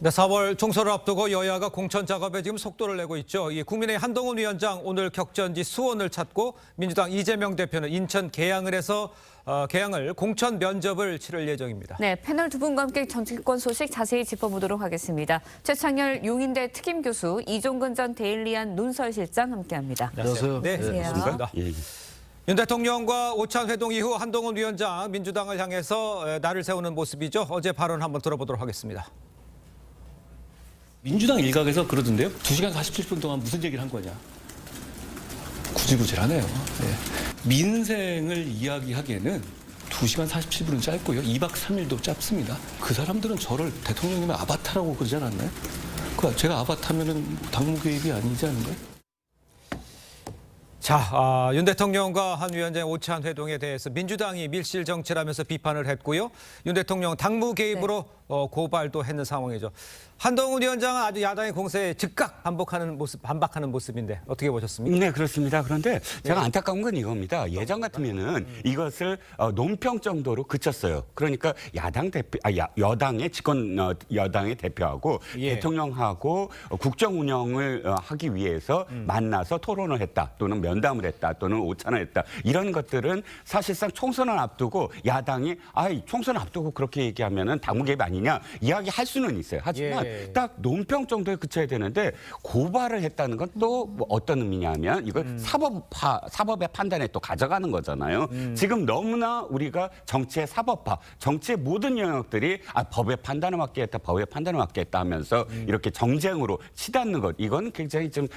네, 4월 총선을 앞두고 여야가 공천 작업에 지금 속도를 내고 있죠. 국민의힘 한동훈 위원장 오늘 격전지 수원을 찾고 민주당 이재명 대표는 인천 계양을 해서 계양을 공천 면접을 치를 예정입니다. 네, 패널 두 분과 함께 정치권 소식 자세히 짚어보도록 하겠습니다. 최창열 용인대 특임 교수, 이종근 전 데일리안 논설실장 함께합니다. 안녕하세요. 네, 안녕하세요. 윤 대통령과 오찬 회동 이후 한동훈 위원장 민주당을 향해서 날을 세우는 모습이죠. 어제 발언 한번 들어보도록 하겠습니다. 민주당 일각에서 그러던데요. 2시간 47분 동안 무슨 얘기를 한 거냐. 구질구질하네요. 네. 민생을 이야기하기에는 2시간 47분은 짧고요. 2박 3일도 짧습니다. 그 사람들은 저를 대통령님의 아바타라고 그러지 않았나요? 제가 아바타면은 당무 개입이 아니지 않은가요? 자, 윤 대통령과 한 위원장의 오찬 회동에 대해서 민주당이 밀실 정치라면서 비판을 했고요. 윤 대통령 당무 개입으로 고발도 했는 상황이죠. 한동훈 위원장은 아주 야당의 공세에 즉각 반박하는 모습인데 어떻게 보셨습니까? 네, 그렇습니다. 그런데 제가 안타까운 건 이겁니다. 예전 같으면은 이것을 논평 정도로 그쳤어요. 그러니까 여당의 집권 여당의 대표하고 대통령하고 국정 운영을 하기 위해서 만나서 토론을 했다, 또는 면담을 했다, 또는 오찬을 했다. 이런 것들은 사실상 총선을 앞두고 야당이 총선을 앞두고 그렇게 얘기하면은 당무 개입 아니냐 이야기할 수는 있어요. 하지만 딱 논평 정도에 그쳐야 되는데 고발을 했다는 건 또 어떤 의미냐면 이걸 사법의 판단에 또 가져가는 거잖아요. 지금 너무나 우리가 정치의 사법화, 정치의 모든 영역들이 법의 판단을 맡기겠다, 법의 판단을 맡기겠다 하면서 이렇게 정쟁으로 치닫는 것, 이건 굉장히 좀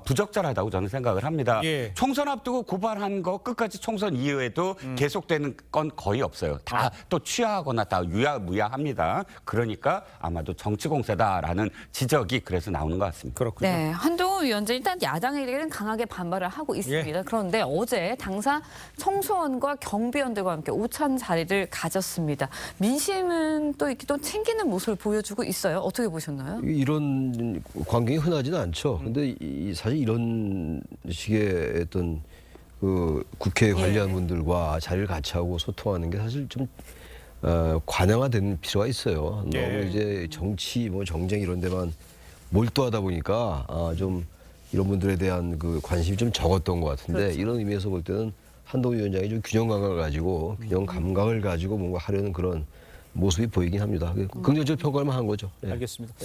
부적절하다고 저는 생각을 합니다. 총선 앞두고 고발한 거 끝까지 총선 이후에도 계속되는 건 거의 없어요. 다 또 취하하거나 다 유야무야합니다. 그러니까 아마도 정치 공세다라는 지적이 그래서 나오는 것 같습니다. 그렇군요. 네, 한동훈 위원장 일단 야당에게는 강하게 반발을 하고 있습니다. 그런데 어제 당사 청소원과 경비원들과 함께 오찬 자리를 가졌습니다. 민심은 또 이렇게 또 챙기는 모습을 보여주고 있어요. 어떻게 보셨나요? 이런 광경이 흔하지는 않죠. 근데 사실 이런 식의 어떤 그 국회 관련 분들과 자리를 같이 하고 소통하는 게 사실 좀 관영화되는 필요가 있어요. 너무 이제 정치, 정쟁 이런 데만 몰두하다 보니까 좀 이런 분들에 대한 그 관심이 좀 적었던 것 같은데, 그렇죠. 이런 의미에서 볼 때는 한동훈 위원장이 좀 균형 감각을 가지고 뭔가 하려는 그런 모습이 보이긴 합니다. 긍정적 평가만 한 거죠. 알겠습니다.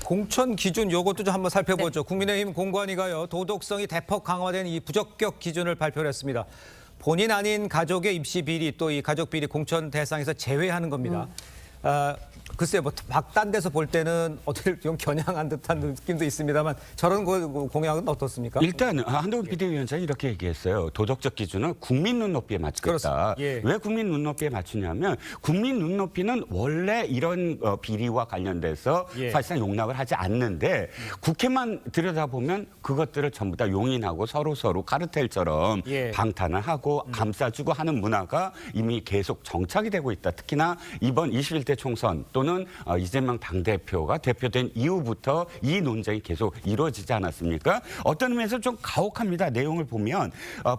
공천 기준 요것도 좀 한번 살펴보죠. 국민의힘 공관위가요, 도덕성이 대폭 강화된 이 부적격 기준을 발표를 했습니다. 본인 아닌 가족의 입시 비리, 또 이 가족 비리 공천 대상에서 제외하는 겁니다. 글쎄요, 딴 데서 볼 때는 어떻게 좀 겨냥한 듯한 느낌도 있습니다만 저런 공약은 어떻습니까? 일단 한동훈 비대위원장이 이렇게 얘기했어요. 도덕적 기준은 국민 눈높이에 맞추겠다. 왜 국민 눈높이에 맞추냐면 국민 눈높이는 원래 이런 비리와 관련돼서 사실상 용납을 하지 않는데 국회만 들여다보면 그것들을 전부 다 용인하고 서로 카르텔처럼 방탄을 하고 감싸주고 하는 문화가 이미 계속 정착이 되고 있다. 특히나 이번 21대 총선 또는 이재명 당대표가 대표된 이후부터 이 논쟁이 계속 이루어지지 않았습니까? 어떤 의미에서 좀 가혹합니다. 내용을 보면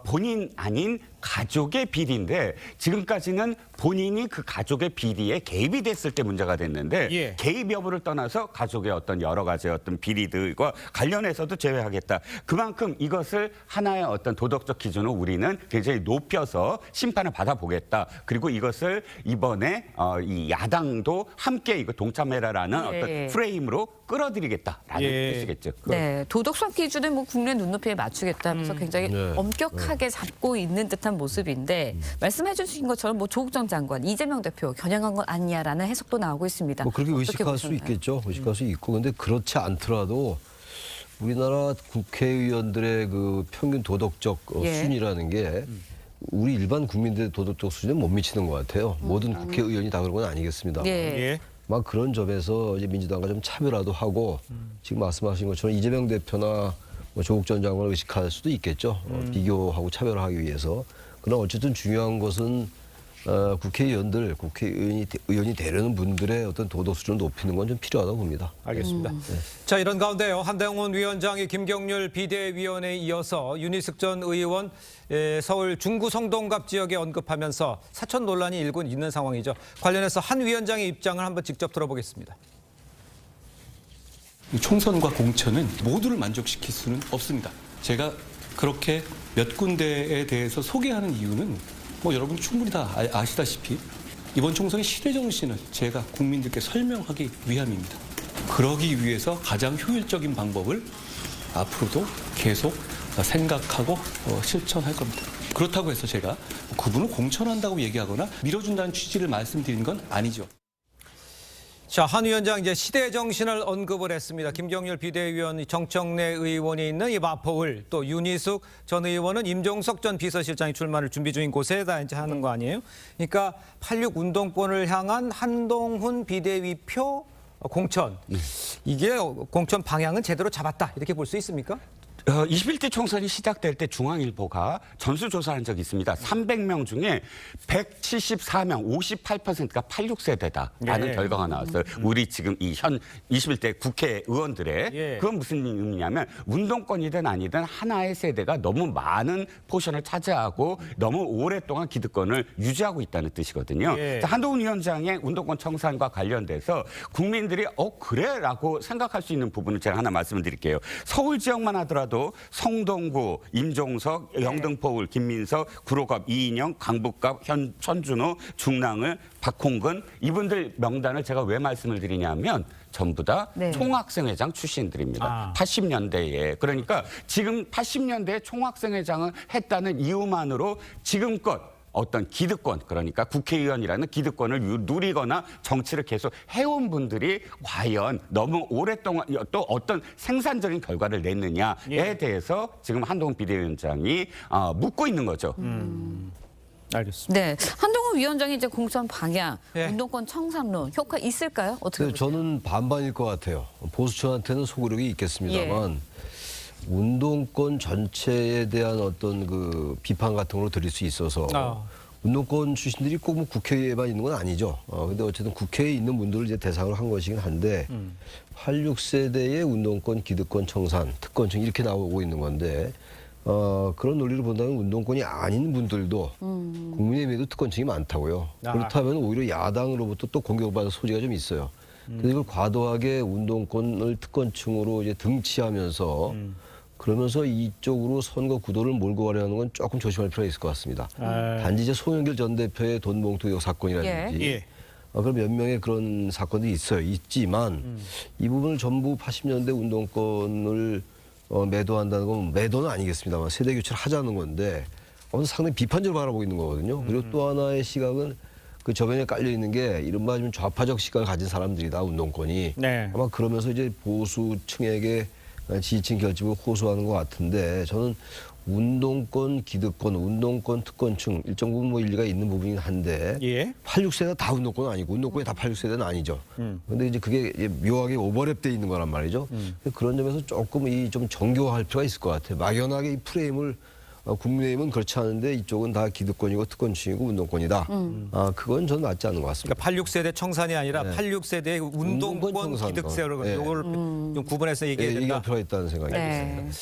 본인 아닌 가족의 비리인데 지금까지는 본인이 그 가족의 비리에 개입이 됐을 때 문제가 됐는데 개입 여부를 떠나서 가족의 어떤 여러 가지 어떤 비리들과 관련해서도 제외하겠다. 그만큼 이것을 하나의 어떤 도덕적 기준으로 우리는 굉장히 높여서 심판을 받아보겠다. 그리고 이것을 이번에 이 야당도 함께 이거 동참해라라는 어떤 프레임으로 끌어들이겠다라는 뜻이겠죠. 네, 도덕성 기준은 국민의 눈높이에 맞추겠다면서 굉장히 엄격하게 잡고 있는 듯한 모습인데 말씀해 주신 것처럼 조국 전 장관, 이재명 대표 겨냥한 건 아니냐라는 해석도 나오고 있습니다. 그렇게 의식할 수 있겠죠. 의식할 수 있고. 근데 그렇지 않더라도 우리나라 국회의원들의 그 평균 도덕적 수준이라는 게 우리 일반 국민들의 도덕적 수준에 못 미치는 것 같아요. 모든 국회의원이 다 그런 건 아니겠습니다. 막 그런 점에서 이제 민주당과 좀 차별화도 하고 지금 말씀하신 것처럼 이재명 대표나 조국 전 장관을 의식할 수도 있겠죠. 비교하고 차별화하기 위해서. 그러나 어쨌든 중요한 것은 국회의원이 되려는 분들의 어떤 도덕 수준을 높이는 건 좀 필요하다고 봅니다. 알겠습니다. 자, 이런 가운데요, 한동훈 위원장이 김경률 비대위원회에 이어서 윤희숙 전 의원 서울 중구 성동갑 지역에 언급하면서 사천 논란이 일고 있는 상황이죠. 관련해서 한 위원장의 입장을 한번 직접 들어보겠습니다. 총선과 공천은 모두를 만족시킬 수는 없습니다. 제가 그렇게 몇 군데에 대해서 소개하는 이유는 뭐 여러분이 충분히 다 아시다시피 이번 총선의 시대 정신을 제가 국민들께 설명하기 위함입니다. 그러기 위해서 가장 효율적인 방법을 앞으로도 계속 생각하고 실천할 겁니다. 그렇다고 해서 제가 그분을 공천한다고 얘기하거나 밀어준다는 취지를 말씀드리는 건 아니죠. 자, 한 위원장 이제 시대 정신을 언급을 했습니다. 김경률 비대위원, 정청래 의원이 있는 이 마포을, 또 윤희숙 전 의원은 임종석 전 비서실장이 출마를 준비 중인 곳에다 이제 하는 거 아니에요? 그러니까 86 운동권을 향한 한동훈 비대위표 공천. 이게 공천 방향은 제대로 잡았다 이렇게 볼 수 있습니까? 21대 총선이 시작될 때 중앙일보가 전수조사한 적이 있습니다. 300명 중에 174명, 58%가 86세대다라는 결과가 나왔어요. 우리 지금 이 현 21대 국회의원들의 그건 무슨 의미냐면 운동권이든 아니든 하나의 세대가 너무 많은 포션을 차지하고 너무 오랫동안 기득권을 유지하고 있다는 뜻이거든요. 자, 한동훈 위원장의 운동권 청산과 관련돼서 국민들이 그래라고 생각할 수 있는 부분을 제가 하나 말씀을 드릴게요. 서울 지역만 하더라도 성동구, 임종석, 영등포울, 김민석, 구로갑, 이인영, 강북갑, 천준호, 중랑을, 박홍근 이분들 명단을 제가 왜 말씀을 드리냐면 전부 다 총학생회장 출신들입니다. 80년대에. 그러니까 지금 80년대에 총학생회장을 했다는 이유만으로 지금껏 어떤 기득권, 그러니까 국회의원이라는 기득권을 누리거나 정치를 계속 해온 분들이 과연 너무 오랫동안 또 어떤 생산적인 결과를 냈느냐에 대해서 지금 한동훈 비대위원장이 묻고 있는 거죠. 알겠습니다. 네, 한동훈 위원장이 이제 공천 방향, 운동권 청산론 효과 있을까요? 어떻게 보세요? 저는 반반일 것 같아요. 보수층한테는 소구력이 있겠습니다만 운동권 전체에 대한 어떤 그 비판 같은 걸로 드릴 수 있어서 운동권 출신들이 꼭 뭐 국회에만 있는 건 아니죠. 근데 어쨌든 국회에 있는 분들을 이제 대상으로 한 것이긴 한데 86세대의 운동권, 기득권, 청산, 특권층 이렇게 나오고 있는 건데 그런 논리를 본다면 운동권이 아닌 분들도 국민의힘에도 특권층이 많다고요. 그렇다면 오히려 야당으로부터 또 공격받을 소지가 좀 있어요. 그래서 이걸 과도하게 운동권을 특권층으로 이제 등치하면서 그러면서 이쪽으로 선거 구도를 몰고 가려는 건 조금 조심할 필요가 있을 것 같습니다. 단지 이제 송영길 전 대표의 돈봉투 의혹 사건이라든지 그런 몇 명의 그런 사건들이 있지만 이 부분을 전부 80년대 운동권을 매도한다는 건 매도는 아니겠습니다만 세대 교체를 하자는 건데 상당히 비판적으로 바라보고 있는 거거든요. 그리고 또 하나의 시각은 그 저변에 깔려 있는 게 이른바 좀 좌파적 시각을 가진 사람들이다 운동권이 아마 그러면서 이제 보수층에게 지지층 결집을 호소하는 것 같은데 저는 운동권, 기득권, 운동권, 특권층 일정 부분 뭐 일리가 있는 부분이긴 한데 86세가 다 운동권은 아니고 운동권이 다 86세대는 아니죠. 그런데 이제 그게 묘하게 오버랩돼 있는 거란 말이죠. 그런 점에서 조금 좀 정교화할 필요가 있을 것 같아요. 막연하게 이 프레임을 국민의힘은 그렇지 않은데 이쪽은 다 기득권이고 특권층이고 운동권이다. 그건 저는 맞지 않는 것 같습니다. 그러니까 86세대 청산이 아니라 86세대의 운동권, 기득세로 이걸 좀 구분해서 얘기해야 된다. 얘기할 필요가 있다는 생각이 듭니다.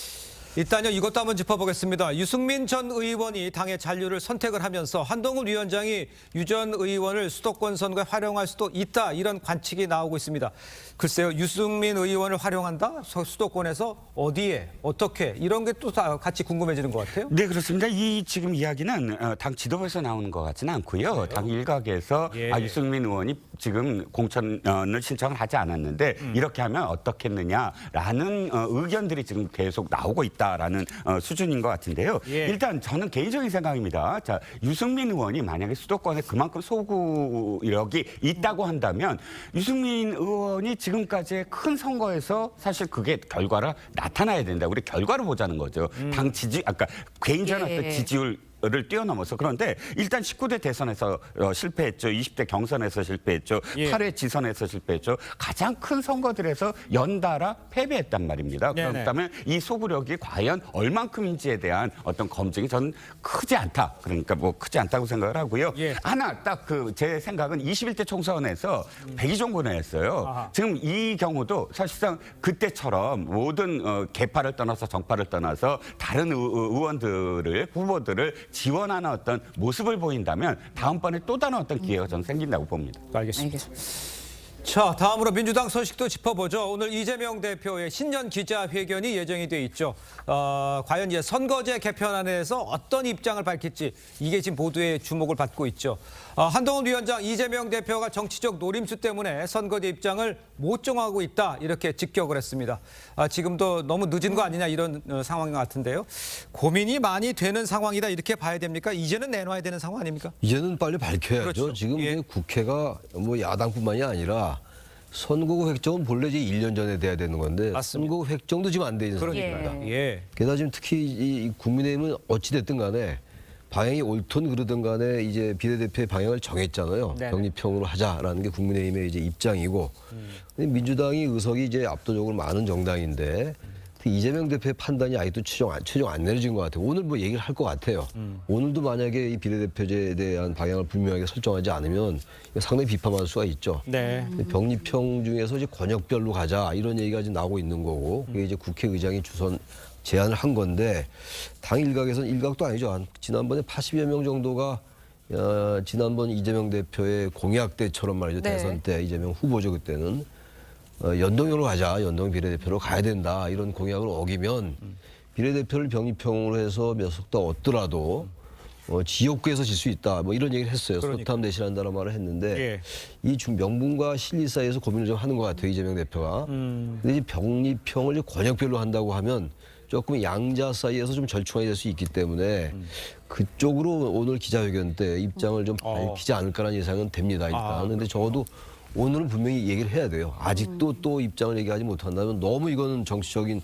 일단요 이것도 한번 짚어보겠습니다. 유승민 전 의원이 당의 잔류를 선택을 하면서 한동훈 위원장이 유 전 의원을 수도권 선거에 활용할 수도 있다 이런 관측이 나오고 있습니다. 글쎄요 유승민 의원을 활용한다? 수도권에서 어디에 어떻게 이런 게 또 다 같이 궁금해지는 것 같아요. 네 그렇습니다. 이 지금 이야기는 당 지도부에서 나오는 것 같지는 않고요. 당 일각에서 유승민 의원이 지금 공천을 신청을 하지 않았는데 이렇게 하면 어떻겠느냐라는 의견들이 지금 계속 나오고 있다라는 수준인 것 같은데요. 일단 저는 개인적인 생각입니다. 자, 유승민 의원이 만약에 수도권에 그만큼 소구력이 있다고 한다면 유승민 의원이 지금까지의 큰 선거에서 사실 그게 결과가 나타나야 된다. 우리 결과를 보자는 거죠. 당 지지, 아까 개인전 어떤 지지율 를 뛰어넘어서 그런데 일단 19대 대선에서 실패했죠. 20대 경선에서 실패했죠. 8회 지선에서 실패했죠. 가장 큰 선거들에서 연달아 패배했단 말입니다. 그렇다면 이 소구력이 과연 얼만큼인지에 대한 어떤 검증이 저는 크지 않다. 그러니까 뭐 크지 않다고 생각을 하고요. 하나 딱 제 생각은 21대 총선에서 백의종군을 했어요. 지금 이 경우도 사실상 그때처럼 모든 계파를 떠나서 정파를 떠나서 다른 의원들을 후보들을 지원하는 어떤 모습을 보인다면 다음번에 또 다른 어떤 기회가 저는 생긴다고 봅니다. 알겠습니다. 자, 다음으로 민주당 소식도 짚어보죠. 오늘 이재명 대표의 신년 기자회견이 예정이 돼 있죠. 과연 이제 선거제 개편안에서 어떤 입장을 밝힐지 이게 지금 모두의 주목을 받고 있죠. 한동훈 위원장 이재명 대표가 정치적 노림수 때문에 선거제 입장을 못 정하고 있다 이렇게 직격을 했습니다. 지금도 너무 늦은 거 아니냐 이런 상황 같은데요. 고민이 많이 되는 상황이다 이렇게 봐야 됩니까? 이제는 내놔야 되는 상황 아닙니까? 이제는 빨리 밝혀야죠. 그렇죠. 지금 예. 국회가 뭐 야당뿐만이 아니라 선거구 획정은 본래 이제 1년 전에 돼야 되는 건데 맞습니다. 선거구 획정도 지금 안 돼 있는 그러니까요. 상황입니다. 예. 게다가 지금 특히 이 국민의힘은 어찌 됐든 간에 방향이 옳든 그러든 간에 이제 비례대표의 방향을 정했잖아요. 네네. 병립형으로 하자라는 게 국민의힘의 이제 입장이고 근데 민주당이 의석이 이제 압도적으로 많은 정당인데 이재명 대표의 판단이 아직도 최종 안 내려진 것 같아요. 오늘 뭐 얘기를 할 것 같아요. 오늘도 만약에 이 비례대표제에 대한 방향을 분명하게 설정하지 않으면 상당히 비판받을 수가 있죠. 네. 병립형 중에서 이제 권역별로 가자 이런 얘기가 지금 나오고 있는 거고 그게 이제 국회의장이 주선 제안을 한 건데 당 일각에서는 일각도 아니죠. 지난번에 80여 명 정도가 지난번 이재명 대표의 공약 때처럼 말이죠. 네. 대선 때 이재명 후보죠 그때는 연동형으로 가자. 연동 비례대표로 가야 된다. 이런 공약을 어기면 비례대표를 병립형으로 해서 몇 석 더 얻더라도 지역구에서 질 수 있다. 뭐 이런 얘기를 했어요. 그러니까. 소탐 대신한다는 말을 했는데 예. 이 명분과 실리 사이에서 고민을 좀 하는 것 같아요. 이재명 대표가. 근데 이 병립형을 권역별로 한다고 하면 조금 양자 사이에서 좀 절충이 될 수 있기 때문에 그쪽으로 오늘 기자회견 때 입장을 좀 밝히지 않을까라는 예상은 됩니다. 일단. 근데 적어도 오늘은 분명히 얘기를 해야 돼요. 아직도 또 입장을 얘기하지 못한다면 너무 이거는 정치적인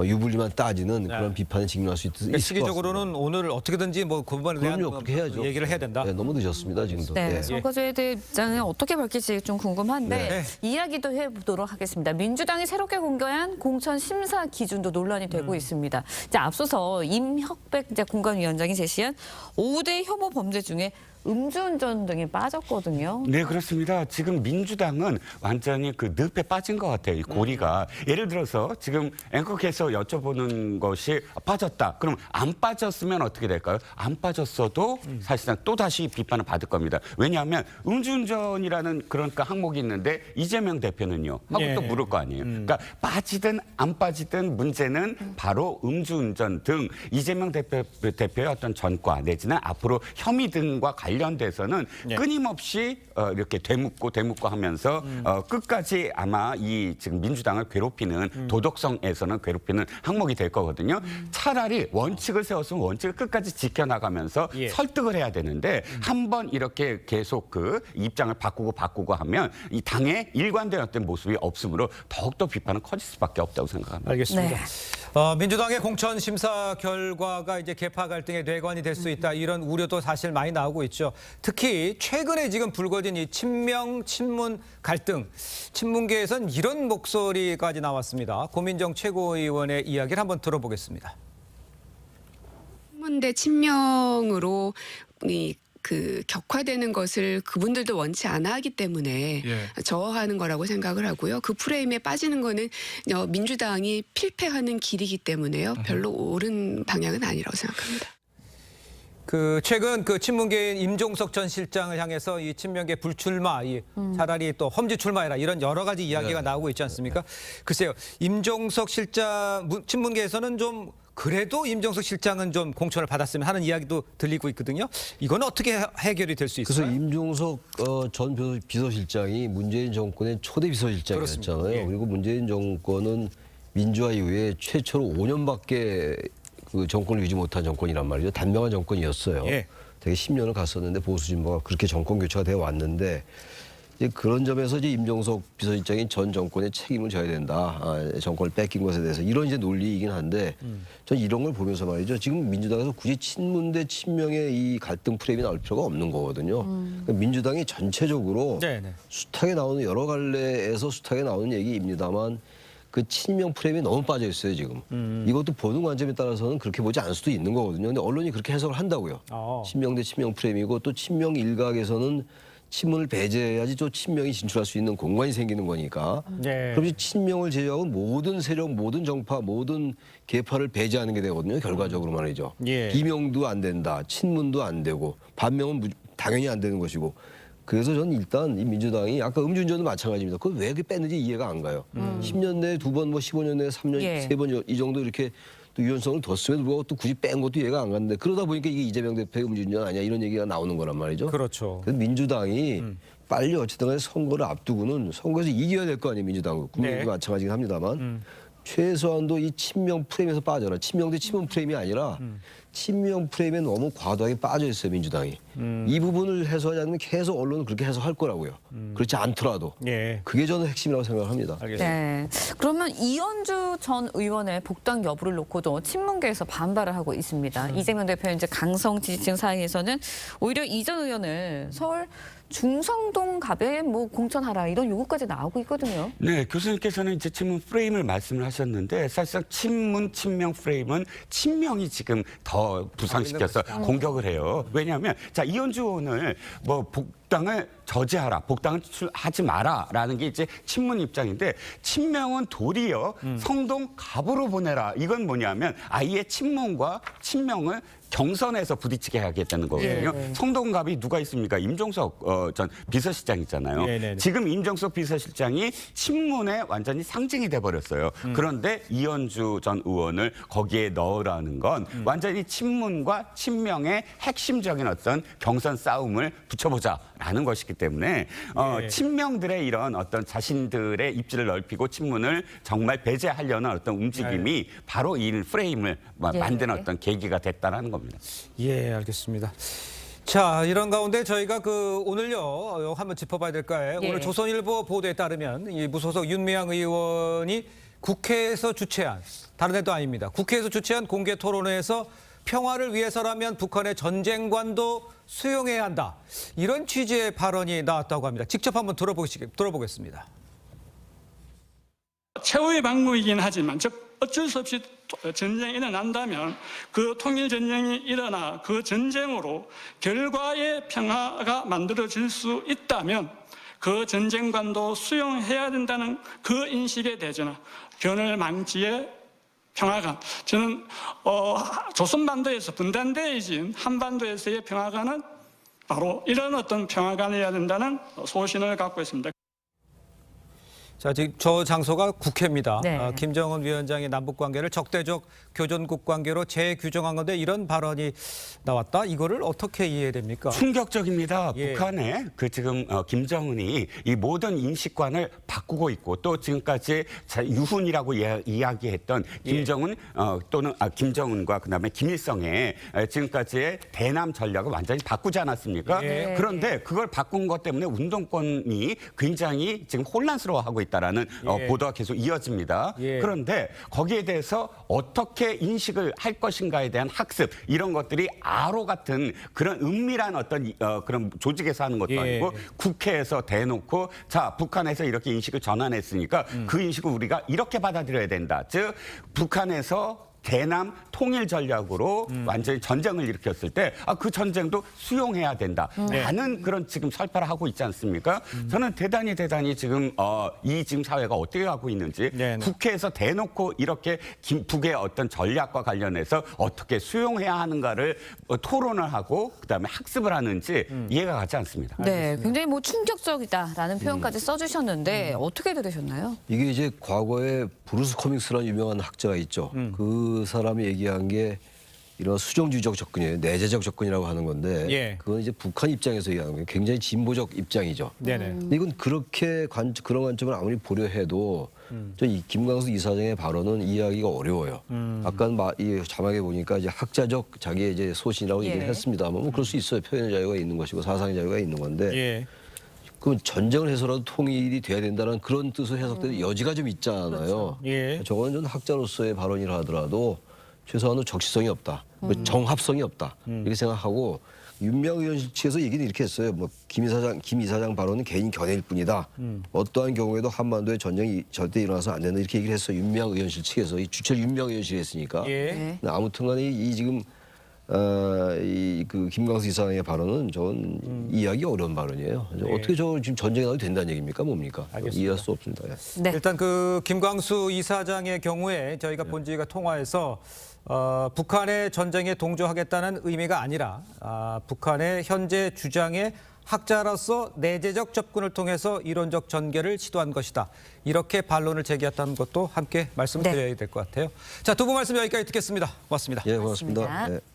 유불리만 따지는 그런 비판에 직면할 수 있을 것 그러니까 같습니다. 시기적으로는 오늘 어떻게든지 뭐 그 부분에 대한 그럼요, 그렇게 해야죠. 얘기를 해야 된다. 네, 너무 늦었습니다, 지금도. 네, 예. 선거제에 대해 입장을 어떻게 밝힐지 좀 궁금한데 네. 이야기도 해보도록 하겠습니다. 민주당이 새롭게 공개한 공천 심사 기준도 논란이 되고 있습니다. 이제 앞서서 임혁백 이제 공관위원장이 제시한 5대 혐오 범죄 중에 음주운전 등이 빠졌거든요. 네, 그렇습니다. 지금 민주당은 완전히 그 늪에 빠진 것 같아요. 이 고리가. 예를 들어서 지금 앵커께서 여쭤보는 것이 빠졌다. 그럼 안 빠졌으면 어떻게 될까요? 안 빠졌어도 사실상 또다시 비판을 받을 겁니다. 왜냐하면 음주운전이라는 그러니까 항목이 있는데 이재명 대표는요. 하고 예. 또 물을 거 아니에요. 그러니까 빠지든 안 빠지든 문제는 바로 음주운전 등 이재명 대표의 어떤 전과 내지는 앞으로 혐의 등과 관련돼서는 예. 끊임없이 이렇게 되묻고 하면서 끝까지 아마 이 지금 민주당을 괴롭히는 도덕성에서는 괴롭히는 항목이 될 거거든요. 차라리 원칙을 세웠으면 원칙을 끝까지 지켜나가면서 예. 설득을 해야 되는데 한번 이렇게 계속 그 입장을 바꾸고 하면 이 당의 일관된 어떤 모습이 없으므로 더욱더 비판은 커질 수밖에 없다고 생각합니다. 알겠습니다. 네. 민주당의 공천 심사 결과가 이제 계파 갈등의 뇌관이 될 수 있다 이런 우려도 사실 많이 나오고 있죠. 특히 최근에 지금 불거진 이 친명 친문 갈등, 친문계에선 이런 목소리까지 나왔습니다. 고민정 최고위원의 이야기를 한번 들어보겠습니다. 친문 대 친명으로 그 격화되는 것을 그분들도 원치 않아 하기 때문에 저하하는 거라고 생각을 하고요. 그 프레임에 빠지는 거는 민주당이 필패하는 길이기 때문에요. 별로 옳은 방향은 아니라고 생각합니다. 최근 친문계인 임종석 전 실장을 향해서 이 친명계 불출마, 차라리 또 험지 출마해라 이런 여러 가지 이야기가 나오고 있지 않습니까? 글쎄요, 임종석 실장 친문계에서는 좀 그래도 임종석 실장은 좀 공천을 받았으면 하는 이야기도 들리고 있거든요. 이건 어떻게 해결이 될 수 있어요? 그래서 임종석 전 비서실장이 문재인 정권의 초대 비서실장이었잖아요. 그렇습니다. 예. 그리고 문재인 정권은 민주화 이후에 최초로 5년밖에 그 정권을 유지 못한 정권이란 말이죠. 단명한 정권이었어요. 예. 되게 10년을 갔었는데 보수 진보가 그렇게 정권 교체가 되어 왔는데 이제 그런 점에서 이제 임종석 비서실장이 전 정권의 책임을 져야 된다. 정권을 뺏긴 것에 대해서 이런 이제 논리이긴 한데 전 이런 걸 보면서 말이죠. 지금 민주당에서 굳이 친문 대 친명의 이 갈등 프레임이 나올 필요가 없는 거거든요. 그러니까 민주당이 전체적으로 네네. 숱하게 나오는 여러 갈래에서 숱하게 나오는 얘기입니다만 그 친명 프레임이 너무 빠져 있어요 지금. 이것도 보는 관점에 따라서는 그렇게 보지 않을 수도 있는 거거든요. 근데 언론이 그렇게 해석을 한다고요. 친명 대 친명 프레임이고 또 친명 일각에서는 친문을 배제해야지 또 친명이 진출할 수 있는 공간이 생기는 거니까. 네. 그럼 친명을 제외하고 모든 세력, 모든 정파, 모든 계파를 배제하는 게 되거든요. 결과적으로 말이죠. 예. 비명도 안 된다, 친문도 안 되고 반명은 당연히 안 되는 것이고. 그래서 저는 일단 이 민주당이 아까 음주운전도 마찬가지입니다. 그걸 왜 이렇게 뺐는지 이해가 안 가요. 10년 내에 2번, 뭐 15년 내에 3년, 예. 3번 이 정도 이렇게 또 유연성을 뒀음에도 불구하고 또 굳이 뺀 것도 이해가 안 갔는데 그러다 보니까 이게 이재명 대표의 음주운전 아니야 이런 얘기가 나오는 거란 말이죠. 그렇죠. 그래서 민주당이 빨리 어쨌든 간에 선거를 앞두고는 선거에서 이겨야 될 거 아니에요. 민주당은. 국민도 네. 마찬가지긴 합니다만 최소한도 이 친명 프레임에서 빠져라. 친명 대 친문 프레임이 아니라 친명 프레임에 너무 과도하게 빠져 있어요. 민주당이. 이 부분을 해소하지 않으면 계속 언론은 그렇게 해석할 거라고요. 그렇지 않더라도. 예. 그게 저는 핵심이라고 생각합니다. 알겠습니다. 네. 그러면 이현주 전 의원의 복당 여부를 놓고도 친문계에서 반발을 하고 있습니다. 이재명 대표 이제 강성 지지층 사이에서는 오히려 이 전 의원을 서울 중성동 갑에 뭐 공천하라 이런 요구까지 나오고 있거든요. 네, 교수님께서는 이제 친문 프레임을 말씀을 하셨는데 사실상 친명 프레임은 친명이 지금 더 부상시켜서 공격을 해요. 왜냐하면 자 이현주 의원을 뭐 복당을 저지하라, 복당을 하지 마라라는 게 이제 친문 입장인데 친명은 도리어 성동 갑으로 보내라. 이건 뭐냐면 아예 친문과 친명을 경선에서 부딪히게 하겠다는 거거든요. 예. 성동갑이 누가 있습니까? 임종석 전 비서실장이잖아요. 네네네. 지금 임종석 비서실장이 친문의 완전히 상징이 돼버렸어요. 그런데 이현주 전 의원을 거기에 넣으라는 건 완전히 친문과 친명의 핵심적인 어떤 경선 싸움을 붙여보자라는 것이기 때문에 예. 친명들의 이런 어떤 자신들의 입지를 넓히고 친문을 정말 배제하려는 어떤 움직임이 바로 이 프레임을 예. 만드는 어떤 계기가 됐다는 겁니다. 예, 알겠습니다. 자, 이런 가운데 저희가 오늘요 한번 짚어봐야 될까요? 예. 오늘 조선일보 보도에 따르면 이 무소속 윤미향 의원이 국회에서 주최한 다른 데도 아닙니다. 국회에서 주최한 공개 토론회에서 평화를 위해서라면 북한의 전쟁관도 수용해야 한다. 이런 취지의 발언이 나왔다고 합니다. 직접 한번 들어보겠습니다. 최후의 방법이긴 하지만 즉 어쩔 수 없이 전쟁이 일어난다면 그 통일 전쟁이 일어나 그 전쟁으로 결과의 평화가 만들어질 수 있다면 그 전쟁관도 수용해야 된다는 그 인식의 대전화 견을 망치의 평화관. 저는 조선반도에서 분단되어진 한반도에서의 평화관은 바로 이런 어떤 평화관이어야 된다는 소신을 갖고 있습니다. 자, 지금 저 장소가 국회입니다. 네. 김정은 위원장의 남북 관계를 적대적 교전국 관계로 재규정한 건데 이런 발언이 나왔다. 이거를 어떻게 이해해야 됩니까? 충격적입니다. 예. 북한에 지금 김정은이 이 모든 인식관을 바꾸고 있고 또 지금까지 유훈이라고 이야기했던 김정은 또는 김정은과 그다음에 김일성의 지금까지의 대남 전략을 완전히 바꾸지 않았습니까? 예. 그런데 그걸 바꾼 것 때문에 운동권이 굉장히 지금 혼란스러워하고 있다라는 예. 보도가 계속 이어집니다. 예. 그런데 거기에 대해서 어떻게 인식을 할 것인가에 대한 학습 이런 것들이 아로 같은 그런 은밀한 어떤 그런 조직에서 하는 것도 예. 아니고 국회에서 대놓고 자 북한에서 이렇게 인식을 전환했으니까 그 인식을 우리가 이렇게 받아들여야 된다. 즉 북한에서 대남 통일 전략으로 완전히 전쟁을 일으켰을 때 그 전쟁도 수용해야 된다라는 그런 지금 설파를 하고 있지 않습니까? 저는 대단히 지금 이 지금 사회가 어떻게 가고 있는지 네네. 국회에서 대놓고 이렇게 북의 어떤 전략과 관련해서 어떻게 수용해야 하는가를 토론을 하고 그다음에 학습을 하는지 이해가 가지 않습니다. 네, 굉장히 뭐 충격적이다라는 표현까지 써주셨는데 어떻게 들으셨나요? 이게 이제 과거에 브루스 코믹스라는 유명한 학자가 있죠. 그 사람이 얘기한 게 이런 수정주의적 접근이에요. 내재적 접근이라고 하는 건데 예. 그건 이제 북한 입장에서 얘기하는 거예요. 굉장히 진보적 입장이죠. 네네. 근데 이건 그렇게 그런 관점을 아무리 보려 해도 저 이 김광수 이사장의 발언은 이해하기가 어려워요. 아까 이 자막에 보니까 이제 학자적 자기의 이제 소신이라고 예. 얘기를 했습니다만 뭐 그럴 수 있어요. 표현의 자유가 있는 것이고 사상의 자유가 있는 건데 예. 그 전쟁을 해서라도 통일이 돼야 된다는 그런 뜻으로 해석되는 여지가 좀 있잖아요. 예. 저거는 좀 학자로서의 발언이라 하더라도 최소한도 적시성이 없다, 뭐 정합성이 없다 이렇게 생각하고 윤미향 의원 측에서 얘기는 이렇게 했어요. 뭐 김 이사장 발언은 개인 견해일 뿐이다. 어떠한 경우에도 한반도에 전쟁이 절대 일어나서 안 된다 이렇게 얘기를 했어요. 윤미향 의원실 측에서 이 주체를 윤미향 의원실이 했으니까. 예. 근데 아무튼간에 이 지금 그 김광수 이사장의 발언은 저는 이해하기 어려운 발언이에요. 어떻게 저 지금 전쟁이 나도 된다는 얘기입니까? 뭡니까? 알겠습니다. 이해할 수 없습니다. 예. 네. 일단 그 김광수 이사장의 경우에 저희가 본지가 통화해서 북한의 전쟁에 동조하겠다는 의미가 아니라 북한의 현재 주장에 학자로서 내재적 접근을 통해서 이론적 전개를 시도한 것이다. 이렇게 반론을 제기했다는 것도 함께 말씀드려야 될 것 같아요. 자, 두 분 말씀 여기까지 듣겠습니다. 고맙습니다. 예, 고맙습니다. 고맙습니다. 예.